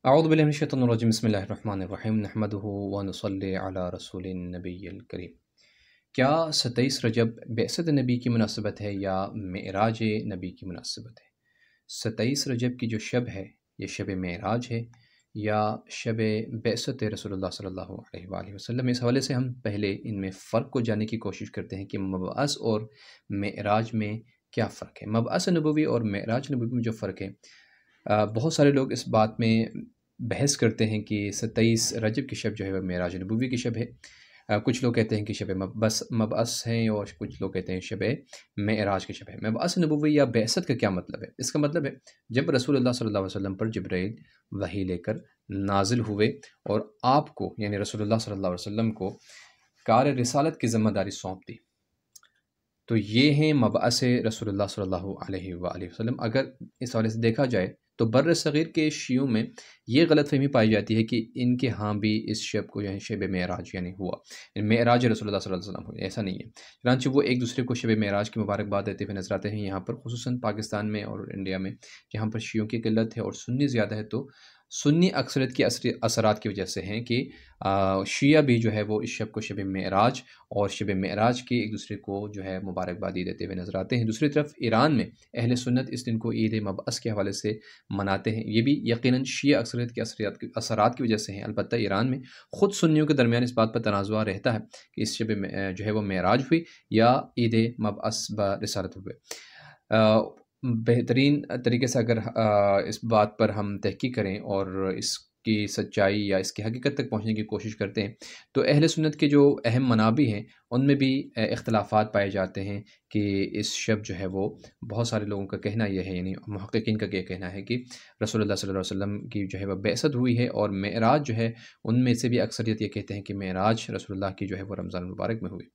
اعوذ باللہ من الشیطان الرجیم بسم اللہ الرحمن الرحیم نحمدہ ونصلی علی رسول النبی الکریم۔ کیا 27 رجب بعثت نبی کی مناسبت ہے یا معراج نبی کی مناسبت ہے؟ 27 رجب کی جو شب ہے یہ شب معراج ہے یا شب بعثت رسول اللہ صلی اللہ علیہ وآلہ وسلم؟ اس حوالے سے ہم پہلے ان میں فرق کو جاننے کی کوشش کرتے ہیں کہ مبعث اور معراج میں کیا فرق ہے۔ مبعث نبوی اور معراج نبوی میں جو فرق ہے، بہت سارے لوگ اس بات میں بحث کرتے ہیں کہ 27 رجب کی شب جو ہے وہ معراج نبوی کی شب ہے۔ کچھ لوگ کہتے ہیں کہ شب مبعث ہیں اور کچھ لوگ کہتے ہیں شب معراج کی شب ہے۔ مبعث نبوی یا بعثت کا کیا مطلب ہے؟ اس کا مطلب ہے جب رسول اللہ صلی اللہ علیہ وسلم پر جبرائیل وحی لے کر نازل ہوئے اور آپ کو یعنی رسول اللہ صلی اللہ علیہ وسلم کو کار رسالت کی ذمہ داری سونپ دی، تو یہ ہیں مبعث رسول اللہ صلی اللہ علیہ وآلہ وسلم۔ اگر اس حوالے سے دیکھا جائے تو بر صغیر کے شیعوں میں یہ غلط فہمی پائی جاتی ہے کہ ان کے ہاں بھی اس شب کو یعنی شب معراج یعنی ہوا، یعنی معراج رسول اللہ صلی اللہ علیہ وسلم ہوئی، ایسا نہیں ہے۔ چنانچہ وہ ایک دوسرے کو شب معراج کی مبارکباد دیتے ہوئے نظر آتے ہیں یہاں پر، خصوصاً پاکستان میں اور انڈیا میں جہاں پر شیعوں کی قلت ہے اور سنی زیادہ ہے، تو سنی اکثریت کے اثرات کی وجہ سے ہیں کہ شیعہ بھی جو ہے وہ اس شب کو شب معراج اور شب معراج کی ایک دوسرے کو جو ہے مبارکبادی دیتے ہوئے نظر آتے ہیں۔ دوسری طرف ایران میں اہل سنت اس دن کو عید مبعث کے حوالے سے مناتے ہیں، یہ بھی یقیناً شیعہ اکثریت کے اثرات کی وجہ سے ہیں۔ البتہ ایران میں خود سنیوں کے درمیان اس بات پر تنازع رہتا ہے کہ اس شب جو ہے وہ معراج ہوئی یا عید مبعث برسالت ہوئے۔ بہترین طریقے سے اگر اس بات پر ہم تحقیق کریں اور اس کی سچائی یا اس کی حقیقت تک پہنچنے کی کوشش کرتے ہیں تو اہل سنت کے جو اہم منابع ہیں ان میں بھی اختلافات پائے جاتے ہیں کہ اس شب جو ہے وہ بہت سارے لوگوں کا کہنا یہ ہے، یعنی محققین کا یہ کہنا ہے کہ رسول اللہ صلی اللہ علیہ وسلم کی جو ہے وہ بعثت ہوئی ہے، اور معراج جو ہے ان میں سے بھی اکثریت یہ کہتے ہیں کہ معراج رسول اللہ کی جو ہے وہ رمضان المبارک میں ہوئی۔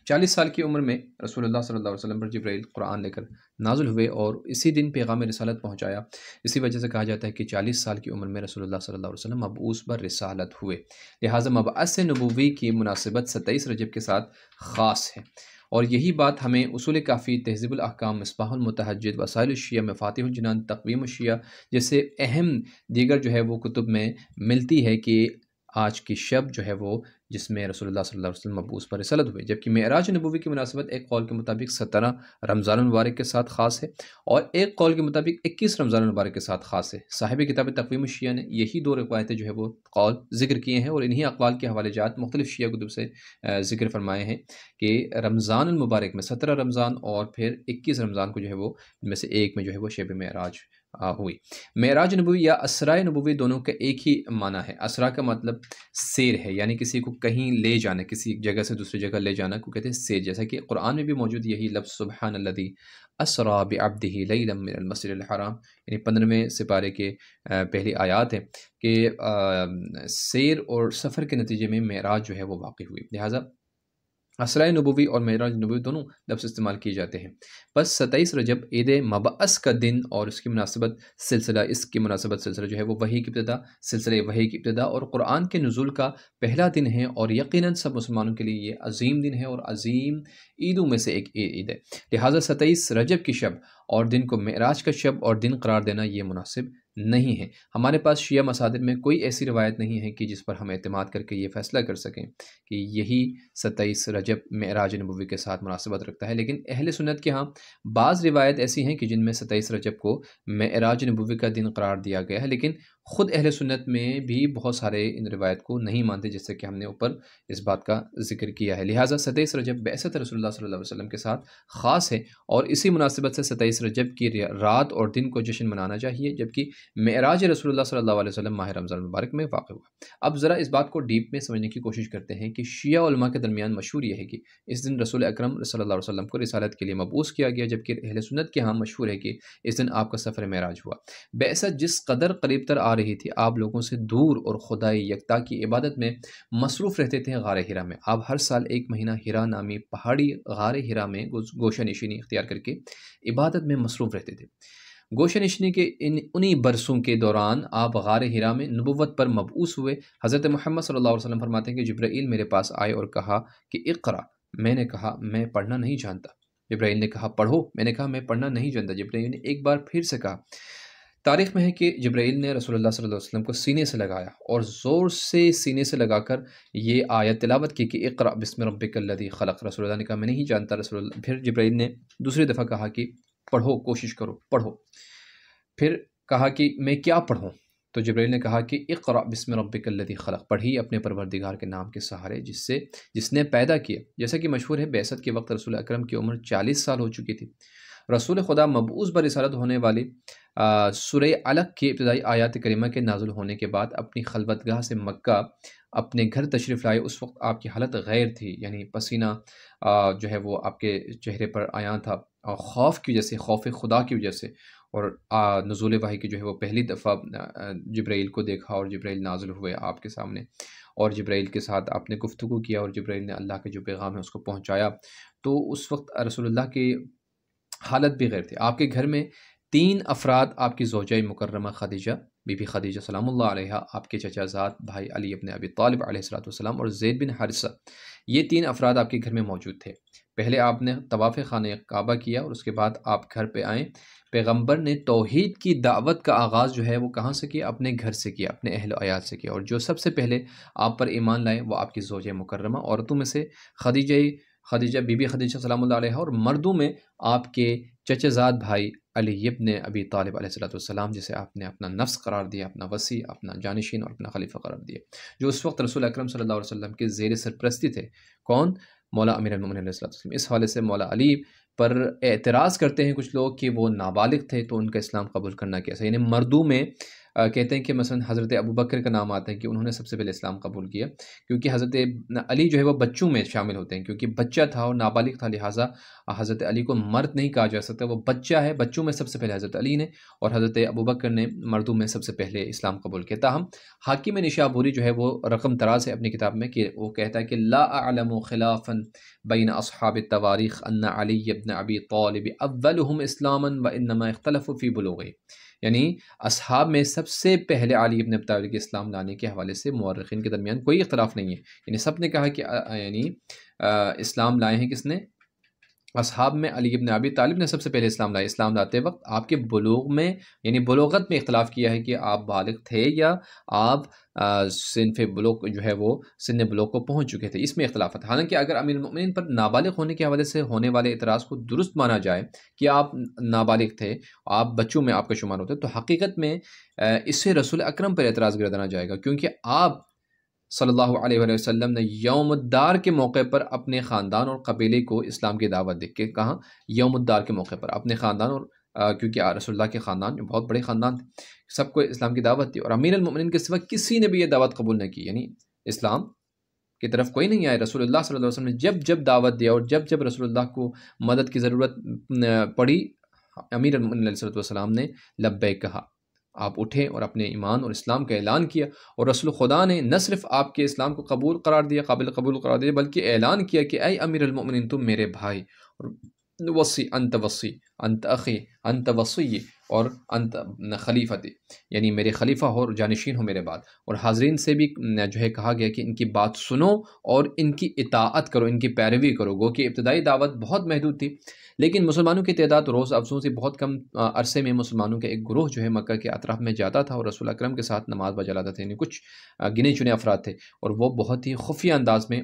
40 سال کی عمر میں رسول اللہ صلی اللہ علیہ وسلم پر جبرائیل قرآن لے کر نازل ہوئے اور اسی دن پیغام رسالت پہنچایا۔ اسی وجہ سے کہا جاتا ہے کہ 40 سال کی عمر میں رسول اللہ صلی اللہ علیہ وسلم مبعوث بر رسالت ہوئے، لہٰذا مبعث نبوی کی مناسبت 27 رجب کے ساتھ خاص ہے۔ اور یہی بات ہمیں اصول کافی، تہذیب الاحکام، مصباح المتحجد، وسائل الشیعہ، مفاتیح الجنان، تقویم الشیعہ جیسے اہم دیگر جو ہے وہ کتب میں ملتی ہے کہ آج کی شب جو ہے وہ جس میں رسول اللہ صلی اللہ علیہ وسلم مبعوث پر رسالت ہوئے، جبکہ معراج نبوی کی مناسبت ایک قول کے مطابق 17 رمضان المبارک کے ساتھ خاص ہے اور ایک قول کے مطابق 21 رمضان المبارک کے ساتھ خاص ہے۔ صاحب کتاب تقویم الشیعہ نے یہی دو روایتیں جو ہے وہ قول ذکر کیے ہیں اور انہی اقوال کے حوالے جات مختلف شیعہ کتب سے ذکر فرمائے ہیں کہ رمضان المبارک میں 17 رمضان اور پھر 21 رمضان کو جو ہے وہ ان میں سے ایک میں جو ہے وہ شب معراج ہوئی۔ معراج نبوی یا اسرائے نبوی دونوں کا ایک ہی معنی ہے۔ اسرا کا مطلب سیر ہے، یعنی کسی کو کہیں لے جانا، کسی جگہ سے دوسری جگہ لے جانا کو کہتے ہیں سیر، جیسا کہ قرآن میں بھی موجود یہی لفظ سبحان الذی اسرا بعبدہ لیلا من المسجد الحرام، یعنی 15ویں سپارے کے پہلی آیات ہے کہ سیر اور سفر کے نتیجے میں معراج جو ہے وہ واقع ہوئی، لہٰذا اسرائے نبوی اور معراج نبوی دونوں لفظ استعمال کیے جاتے ہیں۔ بس 27 رجب عید مبعث کا دن اور اس کی مناسبت سلسلہ جو ہے وہ وحی کی ابتدا، سلسلہ وحی کی ابتدا اور قرآن کے نزول کا پہلا دن ہے، اور یقیناً سب مسلمانوں کے لیے یہ عظیم دن ہے اور عظیم عیدوں میں سے ایک عید ہے، لہٰذا 27 رجب کی شب اور دن کو معراج کا شب اور دن قرار دینا یہ مناسب نہیں ہے۔ ہمارے پاس شیعہ مصادر میں کوئی ایسی روایت نہیں ہے کہ جس پر ہم اعتماد کر کے یہ فیصلہ کر سکیں کہ یہی 27 رجب معراج نبوی کے ساتھ مناسبت رکھتا ہے، لیکن اہل سنت کے ہاں بعض روایت ایسی ہیں کہ جن میں 27 رجب کو معراج نبوی کا دن قرار دیا گیا ہے، لیکن خود اہل سنت میں بھی بہت سارے ان روایت کو نہیں مانتے، جس سے کہ ہم نے اوپر اس بات کا ذکر کیا ہے۔ لہٰذا 27 رجب بعثت رسول اللہ صلی اللہ علیہ وسلم کے ساتھ خاص ہے اور اسی مناسبت سے 27 رجب کی رات اور دن کو جشن منانا چاہیے، جبکہ معراج رسول اللہ صلی اللہ علیہ وسلم ماہ رمضان المبارک میں واقع ہوا۔ اب ذرا اس بات کو ڈیپ میں سمجھنے کی کوشش کرتے ہیں کہ شیعہ علماء کے درمیان مشہور یہ ہے کہ اس دن رسول اکرم صلی اللہ علیہ وسلم کو رسالت کے لیے مبعوث کیا گیا، جبکہ اہل سنت کے ہاں مشہور ہے کہ اس دن آپ کا سفر معراج ہوا۔ بعثت جس قدر قریب تر آ رہی تھی، آپ لوگوں سے دور اور خدائی یکتا کی عبادت میں مصروف رہتے تھے۔ غار ہرا میں آپ ہر سال 1 مہینہ ہرا نامی پہاڑی غار ہرا میں گوشہ نشینی اختیار کر کے عبادت میں مصروف رہتے تھے۔ گوشہ نشینی کے انہی برسوں کے دوران آپ غار ہرا میں نبوت پر مبعوث ہوئے۔ حضرت محمد صلی اللہ علیہ وسلم فرماتے ہیں کہ جبرائیل میرے پاس آئے اور کہا کہ اقرا، میں نے کہا میں پڑھنا نہیں جانتا۔ جبرائیل نے کہا پڑھو، میں نے کہا میں پڑھنا نہیں جانتا۔ جبرائیل نے ایک بار پھر سے کہا تاریخ میں ہے کہ جبرائیل نے رسول اللہ صلی اللہ علیہ وسلم کو سینے سے لگایا اور زور سے سینے سے لگا کر یہ آیت تلاوت کی کہ اقرأ بسم ربک الذی خلق۔ رسول اللہ نے کہا میں نہیں جانتا رسول اللہ۔ پھر جبرائیل نے دوسری دفعہ کہا کہ پڑھو، کوشش کرو، پڑھو۔ پھر کہا کہ میں کیا پڑھوں؟ تو جبرائیل نے کہا کہ اقرأ بسم ربک الذی خلق، پڑھی اپنے پروردگار کے نام کے سہارے جس نے پیدا کیا۔ جیسا کہ مشہور ہے بعثت کے وقت رسول اکرم کی عمر 40 سال ہو چکی تھی۔ رسول خدا مبعوث برسالت ہونے والی سورہ علق کی ابتدائی آیات کریمہ کے نازل ہونے کے بعد اپنی خلوتگاہ سے مکہ اپنے گھر تشریف لائے۔ اس وقت آپ کی حالت غیر تھی، یعنی پسینہ جو ہے وہ آپ کے چہرے پر آیا تھا، اور خوف کی وجہ سے، خوف خدا کی وجہ سے، اور نزول وحی کی جو ہے وہ پہلی دفعہ جبرائیل کو دیکھا، اور جبرائیل نازل ہوئے آپ کے سامنے، اور جبرائیل کے ساتھ آپ نے گفتگو کیا، اور جبرائیل نے اللہ کے جو پیغام ہے اس کو پہنچایا۔ تو اس وقت رسول اللہ کی حالت بھی غیر تھی۔ آپ کے گھر میں 3 افراد آپ کی زوجہ مکرمہ خدیجہ، بی بی خدیجہ سلام اللہ علیہا، آپ کے چچا زاد بھائی علی ابن ابی طالب علیہ السلام اور زید بن حارثہ، یہ 3 افراد آپ کے گھر میں موجود تھے۔ پہلے آپ نے طواف خانہ کعبہ کیا اور اس کے بعد آپ گھر پہ آئیں۔ پیغمبر نے توحید کی دعوت کا آغاز جو ہے وہ کہاں سے کیا؟ اپنے گھر سے کیا، اپنے اہل و عیال سے کیا، اور جو سب سے پہلے آپ پر ایمان لائے وہ آپ کی زوجہ مکرمہ عورتوں میں سے خدیجہ بی بی خدیجہ سلام اللہ علیہا، اور مردوں میں آپ کے چچا زاد بھائی علی ابن ابی طالب علیہ السلام، جسے آپ نے اپنا نفس قرار دیا، اپنا وصی، اپنا جانشین اور اپنا خلیفہ قرار دیا، جو اس وقت رسول اکرم صلی اللہ علیہ وسلم کے زیر سرپرستی تھے۔ کون؟ مولا امیر المومنین علیہ السلام۔ اس حوالے سے مولا علی پر اعتراض کرتے ہیں کچھ لوگ کہ وہ نابالغ تھے تو ان کا اسلام قبول کرنا کیسا؟ یعنی مردوں میں کہتے ہیں کہ مثلا حضرت ابوبکر کا نام آتا ہے کہ انہوں نے سب سے پہلے اسلام قبول کیا، کیونکہ حضرت علی جو ہے وہ بچوں میں شامل ہوتے ہیں، کیونکہ بچہ تھا اور نابالغ تھا، لہٰذا حضرت علی کو مرد نہیں کہا جا سکتا، وہ بچہ ہے۔ بچوں میں سب سے پہلے حضرت علی نے، اور حضرت ابوبکر نے مردوں میں سب سے پہلے اسلام قبول کیا۔ تاہم حاکم نشابوری جو ہے وہ رقم تراز ہے اپنی کتاب میں، کہ وہ کہتا ہے کہ لا اعلم خلافا بین اصحاب التواریخ ان علی بن ابی طالب اولهم اسلاما وانما اختلفوا فی بلوغه، یعنی اصحاب میں سب سے پہلے علی ابن ابی طالب کے اسلام لانے کے حوالے سے مورخین کے درمیان کوئی اختلاف نہیں ہے، یعنی سب نے کہا کہ یعنی اسلام لائے ہیں کس نے؟ اصحاب میں علی ابن ابی طالب نے سب سے پہلے اسلام لائے۔ اسلام لاتے وقت آپ کے بلوغ میں، یعنی بلوغت میں اختلاف کیا ہے کہ آپ بالغ تھے یا آپ صنف بلوغ جو ہے وہ سن بلوغ کو پہنچ چکے تھے، اس میں اختلاف ہے۔ حالانکہ اگر امیر المؤمنین پر نابالغ ہونے کے حوالے سے ہونے والے اعتراض کو درست مانا جائے کہ آپ نابالغ تھے، آپ بچوں میں آپ کا شمار ہوتے، تو حقیقت میں اس سے رسول اکرم پر اعتراض گردانا جائے گا، کیونکہ آپ صلی اللہ علیہ وآلہ وسلم نے یوم الدار کے موقع پر اپنے خاندان اور قبیلے کو اسلام کی دعوت دے کے کہاں؟ یوم الدار کے موقع پر اپنے خاندان اور کیونکہ رسول اللہ کے خاندان جو بہت بڑے خاندان تھے، سب کو اسلام کی دعوت دی، اور امیر المؤمنین کے سوا کسی نے بھی یہ دعوت قبول نہ کی، یعنی اسلام کی طرف کوئی نہیں آئے۔ رسول اللہ صلی اللہ علیہ وسلم نے جب دعوت دیا اور جب رسول اللہ کو مدد کی ضرورت پڑی، امیر المؤمنین علیہ السلام نے لبیک کہا، آپ اٹھے اور اپنے ایمان اور اسلام کا اعلان کیا، اور رسول خدا نے نہ صرف آپ کے اسلام کو قبول قرار دیا، قابل قبول قرار دیا، بلکہ اعلان کیا کہ اے امیر المؤمنین تم میرے بھائی، وصی انت اخی انت وصی اور انت خلیفتی، یعنی میرے خلیفہ ہو اور جانشین ہو میرے بعد۔ اور حاضرین سے بھی جو ہے کہا گیا کہ ان کی بات سنو اور ان کی اطاعت کرو، ان کی پیروی کرو۔ گو کہ ابتدائی دعوت بہت محدود تھی، لیکن مسلمانوں کی تعداد روز افزوں سے بہت کم عرصے میں مسلمانوں کا ایک گروہ جو ہے مکہ کے اطراف میں جاتا تھا اور رسول اکرم کے ساتھ نماز بجا لاتا تھا، یعنی کچھ گنے چنے افراد تھے، اور وہ بہت ہی خفیہ انداز میں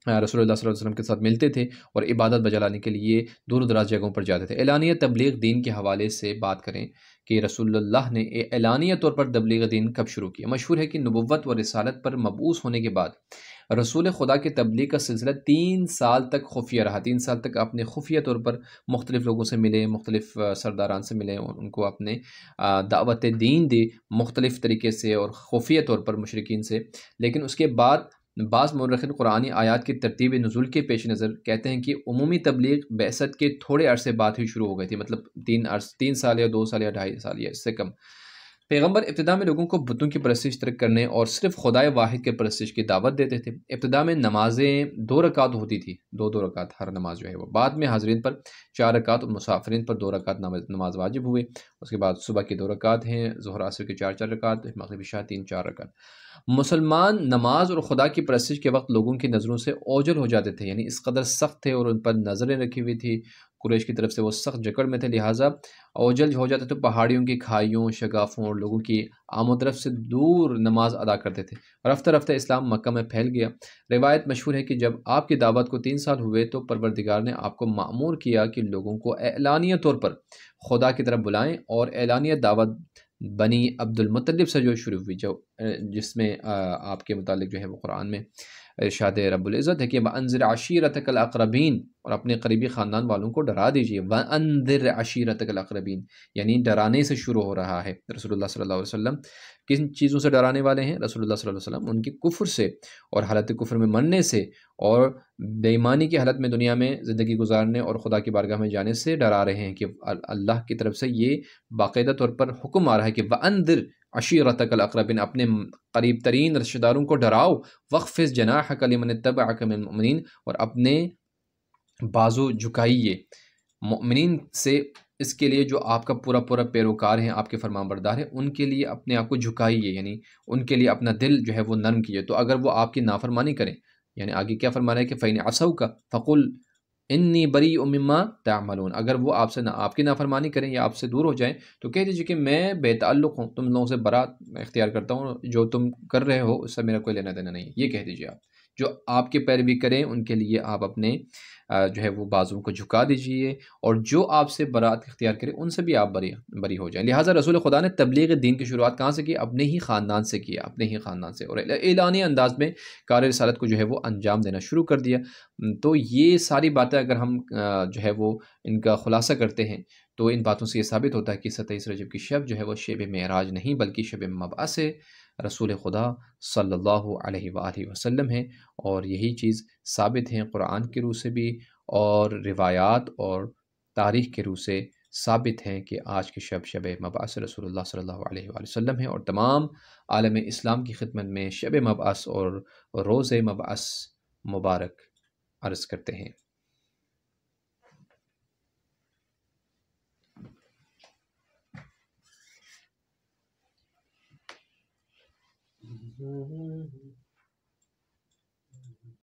رسول اللہ صلی اللہ علیہ وسلم کے ساتھ ملتے تھے اور عبادت بجا لانے کے لیے دور دراز جگہوں پر جاتے تھے۔ اعلانیہ تبلیغ دین کے حوالے سے بات کریں کہ رسول اللہ نے اعلانیہ طور پر تبلیغ دین کب شروع کیا؟ مشہور ہے کہ نبوت و رسالت پر مبعوث ہونے کے بعد رسول خدا کے تبلیغ کا سلسلہ 3 سال تک خفیہ رہا۔ 3 سال تک اپنے خفیہ طور پر مختلف لوگوں سے ملے، مختلف سرداران سے ملے اور ان کو اپنے دعوت دین دی مختلف طریقے سے اور خفیہ طور پر مشرکین سے۔ لیکن اس کے بعد بعض مورخین قرآنی آیات کی ترتیب نزول کے پیش نظر کہتے ہیں کہ عمومی تبلیغ بعثت کے تھوڑے عرصے بعد ہی شروع ہو گئی تھی، مطلب 3 سال یا 2 سال یا 2.5 سال یا اس سے کم۔ پیغمبر ابتدا میں لوگوں کو بتوں کی پرستش ترک کرنے اور صرف خدائے واحد کے پرستش کی دعوت دیتے تھے۔ ابتدا میں نمازیں 2 رکعت ہوتی تھی، 2 رکعت ہر نماز جو ہے وہ، بعد میں حاضرین پر 4 رکعت اور مسافرین پر 2 رکعت نماز واجب ہوئے۔ اس کے بعد صبح کی 2 رکعت ہیں، ظہر عصر کی 4 رکعت، مغرب عشاء 3-4 رکعت۔ مسلمان نماز اور خدا کی پرستش کے وقت لوگوں کی نظروں سے اوجھل ہو جاتے تھے، یعنی اس قدر سخت تھے اور ان پر نظریں رکھی ہوئی تھی، قریش کی طرف سے وہ سخت جکڑ میں تھے، لہٰذا اوجل ہو جاتے تو پہاڑیوں کی کھائیوں، شگافوں اور لوگوں کی آمد و رفت سے دور نماز ادا کرتے تھے۔ رفتہ رفتہ اسلام مکہ میں پھیل گیا۔ روایت مشہور ہے کہ جب آپ کی دعوت کو 3 سال ہوئے تو پروردگار نے آپ کو مأمور کیا کہ لوگوں کو اعلانیہ طور پر خدا کی طرف بلائیں، اور اعلانیہ دعوت بنی عبد المطلب سے جو شروع ہوئی، جس میں آپ کے متعلق جو ہے وہ قرآن میں ارشاد رب العزت ہے کہ وَأَنذِرْ عَشِيرَتَكَ الْأَقْرَبِينَ، اور اپنے قریبی خاندان والوں کو ڈرا دیجیے۔ وَأَنذِرْ عَشِيرَتَكَ الْأَقْرَبِينَ، یعنی ڈرانے سے شروع ہو رہا ہے۔ رسول اللہ صلی اللہ علیہ وسلم کن چیزوں سے ڈرانے والے ہیں؟ رسول اللہ صلی اللہ علیہ وسلم ان کی کفر سے اور حالت کفر میں مرنے سے اور بے ایمانی کی حالت میں دنیا میں زندگی گزارنے اور خدا کی بارگاہ میں جانے سے ڈرا رہے ہیں، کہ اللہ کی طرف سے یہ باقاعدہ طور پر حکم آ رہا ہے کہ وَأَنذِرْ عَشِيرَتَكَ الْأَقْرَبِينَ، اپنے قریب ترین رشتہ داروں کو ڈراؤ۔ وَاخْفِضْ جَنَاحَكَ لِمَنِ اتَّبَعَكَ مِنَ الْمُؤْمِنِينَ، اور اپنے بازو جھکائیے مؤمنین سے، اس کے لیے جو آپ کا پورا پورا پیروکار ہیں، آپ کے فرمان بردار ہیں، ان کے لیے اپنے آپ کو جھکائیے، یعنی ان کے لیے اپنا دل جو ہے وہ نرم کیجیے۔ تو اگر وہ آپ کی نافرمانی کریں، یعنی آگے کیا فرما رہا ہے کہ فَإِنْ عَصَوْكَ فَقُلْ انی بریء مما تعملون، اگر وہ آپ کی نافرمانی کریں یا آپ سے دور ہو جائیں تو کہہ دیجیے کہ میں بے تعلق ہوں، تم لوگوں سے برات اختیار کرتا ہوں، جو تم کر رہے ہو اس سے میرا کوئی لینا دینا نہیں ہے، یہ کہہ دیجیے آپ۔ جو آپ کے پیروی کریں ان کے لیے آپ اپنے جو ہے وہ بازو کو جھکا دیجیے، اور جو آپ سے برات اختیار کرے ان سے بھی آپ بری ہو جائیں۔ لہٰذا رسول خدا نے تبلیغ دین کی شروعات کہاں سے کی؟ اپنے ہی خاندان سے کیا، اپنے ہی خاندان سے، اور اعلانیہ انداز میں کار رسالت کو جو ہے وہ انجام دینا شروع کر دیا۔ تو یہ ساری باتیں اگر ہم جو ہے وہ ان کا خلاصہ کرتے ہیں تو ان باتوں سے یہ ثابت ہوتا ہے کہ 27 رجب کی شب جو ہے وہ شب معراج نہیں بلکہ شب مبعث رسول خدا صلی اللہ علیہ وآلہ وسلم ہے، اور یہی چیز ثابت ہیں قرآن کے روح سے بھی، اور روایات اور تاریخ کے روح سے ثابت ہیں کہ آج کی شب مبعث رسول اللہ صلی اللہ علیہ وآلہ وسلم ہے، اور تمام عالم اسلام کی خدمت میں شب مبعث اور روز مبعث مبارک عرض کرتے ہیں۔